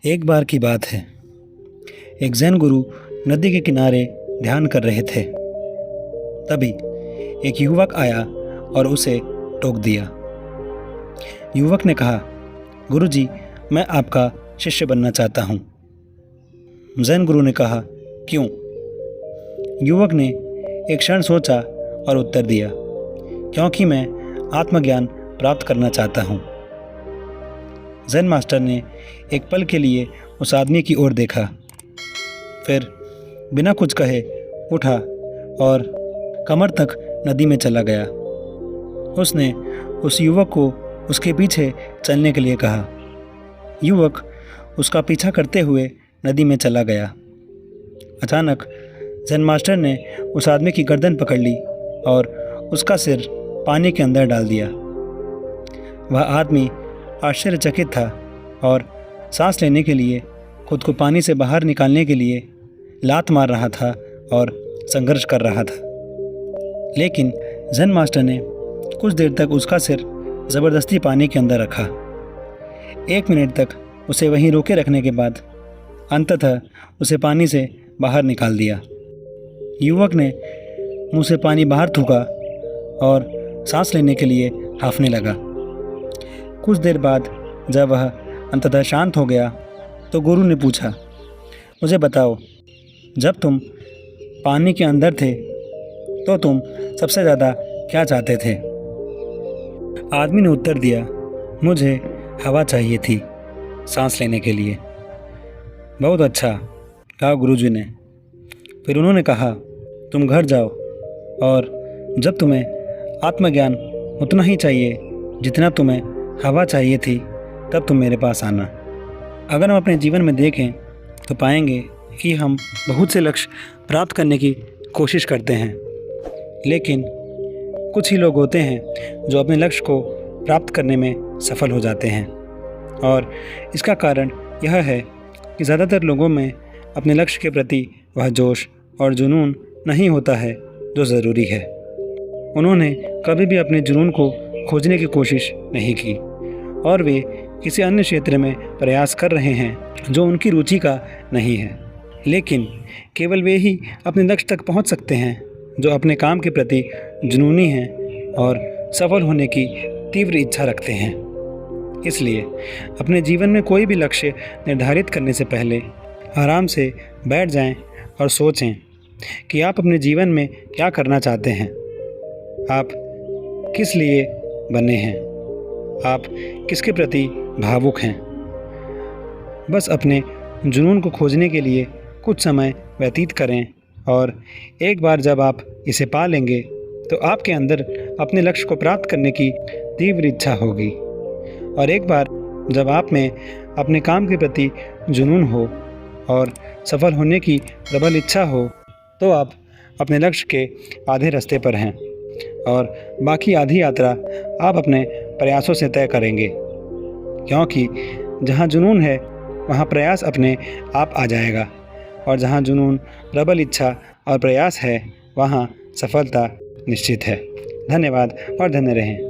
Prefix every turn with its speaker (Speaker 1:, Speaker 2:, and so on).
Speaker 1: एक बार की बात है। एक जैन गुरु नदी के किनारे ध्यान कर रहे थे। तभी एक युवक आया और उसे टोक दिया। युवक ने कहा, गुरुजी, मैं आपका शिष्य बनना चाहता हूँ। जैन गुरु ने कहा, क्यों? युवक ने एक क्षण सोचा और उत्तर दिया, क्योंकि मैं आत्मज्ञान प्राप्त करना चाहता हूँ। जैन मास्टर ने एक पल के लिए उस आदमी की ओर देखा, फिर बिना कुछ कहे उठा और कमर तक नदी में चला गया। उसने उस युवक को उसके पीछे चलने के लिए कहा। युवक उसका पीछा करते हुए नदी में चला गया। अचानक जैन मास्टर ने उस आदमी की गर्दन पकड़ ली और उसका सिर पानी के अंदर डाल दिया। वह आदमी आश्चर्यचकित था और सांस लेने के लिए, खुद को पानी से बाहर निकालने के लिए लात मार रहा था और संघर्ष कर रहा था। लेकिन जैन मास्टर ने कुछ देर तक उसका सिर ज़बरदस्ती पानी के अंदर रखा। 1 मिनट तक उसे वहीं रोके रखने के बाद अंततः उसे पानी से बाहर निकाल दिया। युवक ने मुंह से पानी बाहर थूका और सांस लेने के लिए हांफने लगा। कुछ देर बाद जब वह अंततः शांत हो गया तो गुरु ने पूछा, मुझे बताओ, जब तुम पानी के अंदर थे तो तुम सबसे ज़्यादा क्या चाहते थे? आदमी ने उत्तर दिया, मुझे हवा चाहिए थी सांस लेने के लिए। बहुत अच्छा, कहा गुरुजी ने। फिर उन्होंने कहा, तुम घर जाओ और जब तुम्हें आत्मज्ञान उतना ही चाहिए जितना तुम्हें हवा चाहिए थी, तब तुम मेरे पास आना। अगर हम अपने जीवन में देखें तो पाएंगे कि हम बहुत से लक्ष्य प्राप्त करने की कोशिश करते हैं, लेकिन कुछ ही लोग होते हैं जो अपने लक्ष्य को प्राप्त करने में सफल हो जाते हैं। और इसका कारण यह है कि ज़्यादातर लोगों में अपने लक्ष्य के प्रति वह जोश और जुनून नहीं होता है जो ज़रूरी है। उन्होंने कभी भी अपने जुनून को खोजने की कोशिश नहीं की और वे किसी अन्य क्षेत्र में प्रयास कर रहे हैं जो उनकी रुचि का नहीं है। लेकिन केवल वे ही अपने लक्ष्य तक पहुंच सकते हैं जो अपने काम के प्रति जुनूनी हैं और सफल होने की तीव्र इच्छा रखते हैं। इसलिए अपने जीवन में कोई भी लक्ष्य निर्धारित करने से पहले आराम से बैठ जाएं और सोचें कि आप अपने जीवन में क्या करना चाहते हैं, आप किस लिए बने हैं, आप किसके प्रति भावुक हैं। बस अपने जुनून को खोजने के लिए कुछ समय व्यतीत करें और एक बार जब आप इसे पा लेंगे तो आपके अंदर अपने लक्ष्य को प्राप्त करने की तीव्र इच्छा होगी। और एक बार जब आप में अपने काम के प्रति जुनून हो और सफल होने की प्रबल इच्छा हो तो आप अपने लक्ष्य के आधे रास्ते पर हैं और बाकी आधी यात्रा आप अपने प्रयासों से तय करेंगे, क्योंकि जहाँ जुनून है वहाँ प्रयास अपने आप आ जाएगा और जहाँ जुनून, प्रबल इच्छा और प्रयास है वहाँ सफलता निश्चित है। धन्यवाद और धन्य रहें।